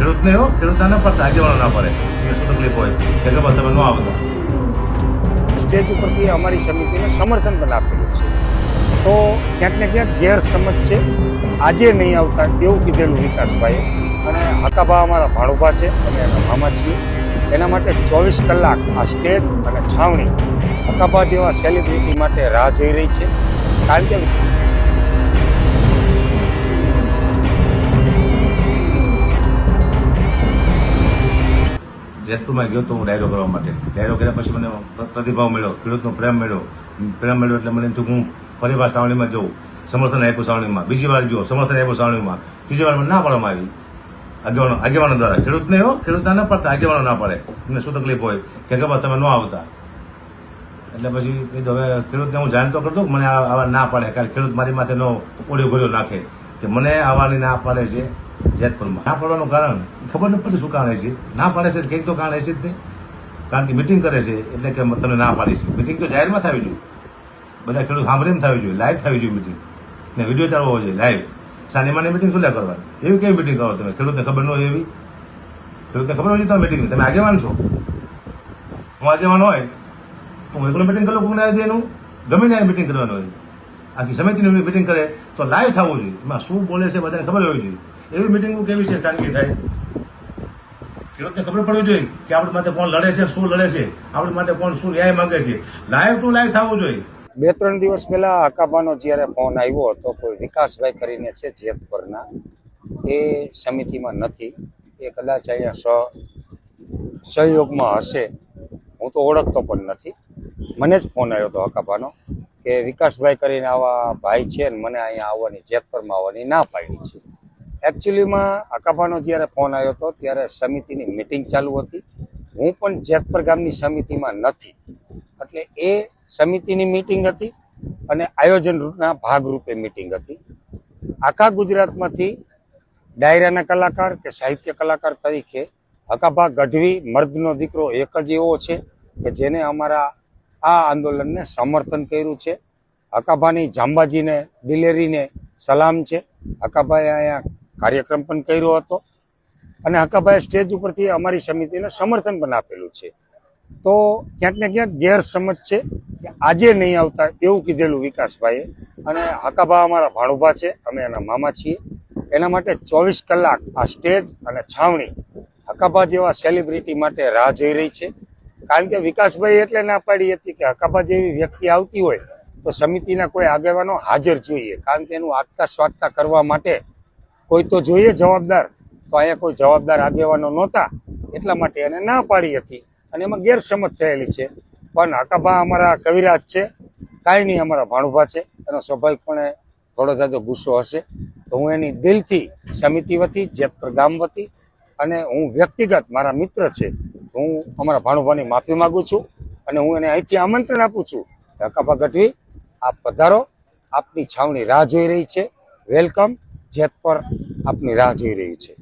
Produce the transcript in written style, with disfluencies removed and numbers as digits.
ખેડૂતને એવો ખેડૂતના ના પડતા આગેવાનો ના પડે એને શું તકલીફ હોય કે ખબર તમે ન આવતા સ્ટેજ ઉપરથી અમારી સમિતિને સમર્થન પણ આપેલું છે. તો ક્યાંક ને ક્યાંક ગેરસમજ છે. આજે નહીં આવતા એવું કીધેલું વિકાસભાઈએ, અને હકાભા અમારા ભાણુભા છે, અમે એના મામા છીએ. એના માટે 24 કલાક આ સ્ટેજ અને છાવણી હકાભા જેવા સેલિબ્રિટી માટે રાહ જોઈ રહી છે. કારણ કે જેતપુરમાં ગયો તો હું ડાયરો કરવા માટે. ડાયરો કર્યા પછી મને પ્રતિભાવ મળ્યો, ખેડૂતનો પ્રેમ મળ્યો એટલે મને એમ થયું હું ફરીવાર સાવણીમાં જઉં. સમર્થન આપ્યું સાવણીમાં, બીજી વાર જુઓ સમર્થન આપ્યું સાવણીમાં, ત્રીજી વાર મને ના પાડવામાં આવી આગેવાનો દ્વારા. ખેડૂતને એવો ખેડૂતના ના પડતા આગેવાનો ના પડે એમને શું તકલીફ હોય કે ખબર તમે ન આવતા. એટલે પછી કીધું હવે ખેડૂતને હું જાણતો કરતો મને આવા ના પાડે, કારણ ખેડૂત મારી માથે નો ઓડિયો ગોળ્યો નાખે કે મને આવવાની ના પાડે છે. જેતપુરમાં ના પાડવાનું કારણ ખબર નથી પડતી શું કારણ છે. ના પાડે છે કંઈક તો કારણ છે જ નહીં, કારણ કે મિટિંગ કરે છે એટલે કે તમને ના પાડી છે. મિટિંગ તો જાહેરમાં થવી જોઈએ, બધા ખેડૂત સાંભળીને થવી જોઈએ, લાઈવ થવી જોઈએ મિટિંગ, ને વિડીયો ચાલવો હોવો જોઈએ લાઈવ. સાનિમાની મિટિંગ શું લે કરવાની? એવી કેવી મિટિંગ કરો તમે? ખેડૂતને ખબર ન હોય એવી? ખેડૂતને ખબર હોય તમે મિટિંગ, તમે આગેવાન છો. હું આગેવાન હોય તો હું એકલો મિટિંગ કરું કોઈને આજે એનું ગમે ને મિટિંગ કરવાનું હોય. આખી સમિતિની મિટિંગ કરે તો લાઈવ થવું જોઈએ, એમાં શું બોલે છે બધાને ખબર હોવી જોઈએ. એવી મિટિંગ કેવી છે ખાનગી થાય? ખેડૂતને ખબર પડવી જોઈએ કે આપણી માટે કોણ લડે છે, શું લડે છે, આપણી માટે કોણ શું ન્યાય માંગે છે. લાઈવ ટુ લાઈવ થવું જોઈએ. 2-3 દિવસ પહેલા હકાભાનો જ્યારે ફોન આવ્યો હતો, કોઈ વિકાસભાઈ કરીને છે જેતપુરના, એ સમિતિમાં નથી, એ કદાચ અહીંયા સહયોગમાં હશે, હું તો ઓળખતો પણ નથી. મને જ ફોન આવ્યો હતો હકાભાનો કે વિકાસભાઈ કરીને આવા ભાઈ છે ને મને અહીંયા આવવાની, જેતપુરમાં આવવાની ના પાડી છે. એકચ્યુઅલીમાં હકાભાનો જ્યારે ફોન આવ્યો હતો ત્યારે સમિતિની મિટિંગ ચાલુ હતી. હું પણ જેતપુર ગામની સમિતિમાં નથી, એટલે એ સમિતિની મિટિંગ હતી અને આયોજનના ભાગરૂપે મિટિંગ હતી. આખા ગુજરાતમાંથી ડાયરાના કલાકાર કે સાહિત્ય કલાકાર તરીકે હકાભા ગઢવી મર્દનો દીકરો એક જ એવો છે કે જેને અમારા આ આંદોલનને સમર્થન કર્યું છે. હકાભાની જાંબાજીને દિલેરીને સલામ છે. હકાભાએ અહીંયા કાર્યક્રમ પણ કર્યો હતો અને હકાભાએ સ્ટેજ ઉપરથી અમારી સમિતિને સમર્થન પણ આપેલું છે. તો ક્યાંક ને ક્યાંક ગેરસમજ છે કે આજે નહીં આવતા એવું કીધેલું વિકાસભાઈએ, અને હકાભા અમારા ભાણુભા છે, અમે એના મામા છીએ. એના માટે 24 કલાક આ સ્ટેજ અને છાવણી હકાભા જેવા સેલિબ્રિટી માટે રાહ જોઈ રહી છે. કારણ કે વિકાસભાઈ એટલે ના પાડી હતી કે હકાભા જેવી વ્યક્તિ આવતી હોય તો સમિતિના કોઈ આગેવાનો હાજર જોઈએ, કારણ કે એનું આગતા સ્વાગતા કરવા માટે કોઈ તો જોઈએ જવાબદાર. તો અહીંયા કોઈ જવાબદાર આગેવાનો નહોતા, એટલા માટે એને ના પાડી હતી અને એમાં ગેરસમજ થયેલી છે. પણ હકાભા અમારા કવિરાજ છે, કાંઈ નહીં, અમારા ભાણુભા છે, એનો સ્વાભાવિકપણે થોડો જાજો ગુસ્સો હશે. તો હું એની દિલથી સમિતિ વતી, જેતપુર ગામ વતી, અને હું વ્યક્તિગત મારા મિત્ર છે, હું અમારા ભાણુભાની માફી માગું છું અને હું એને અહીંથી આમંત્રણ આપું છું કે હકાભા ગઢવી આપ પધારો, આપની છાવણી રાહ જોઈ રહી છે. વેલકમ, જેતપુર આપની રાહ જોઈ રહ્યું છે.